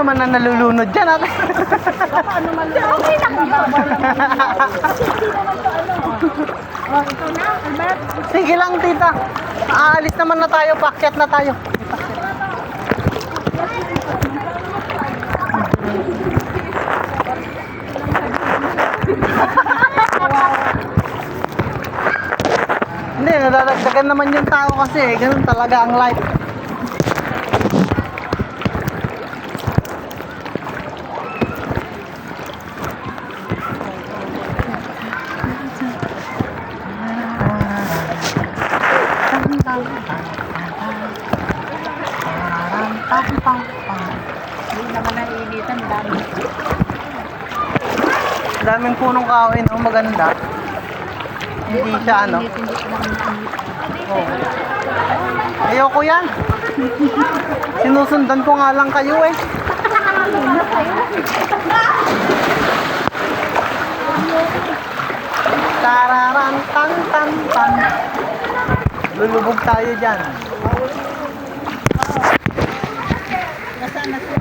naman na nalulunod dyan ate. Ano man lang. Okay lang yun. Kasi hindi naman to ano. Oh, ikaw na, Albert. Sige lang tita. Aalis naman na tayo, paakyat na tayo. Hindi, nadadagdagan naman yung tao kasi. Ganun talaga ang life. Hindi naman naiinitan, dami. Daming punong kahoy no, maganda. Hindi siya ano. Oh. Ayoko yan. Sinusundan ko nga lang kayo eh. Tararan tan tan tan. Lulubog tayo dyan. Nasaan na siya?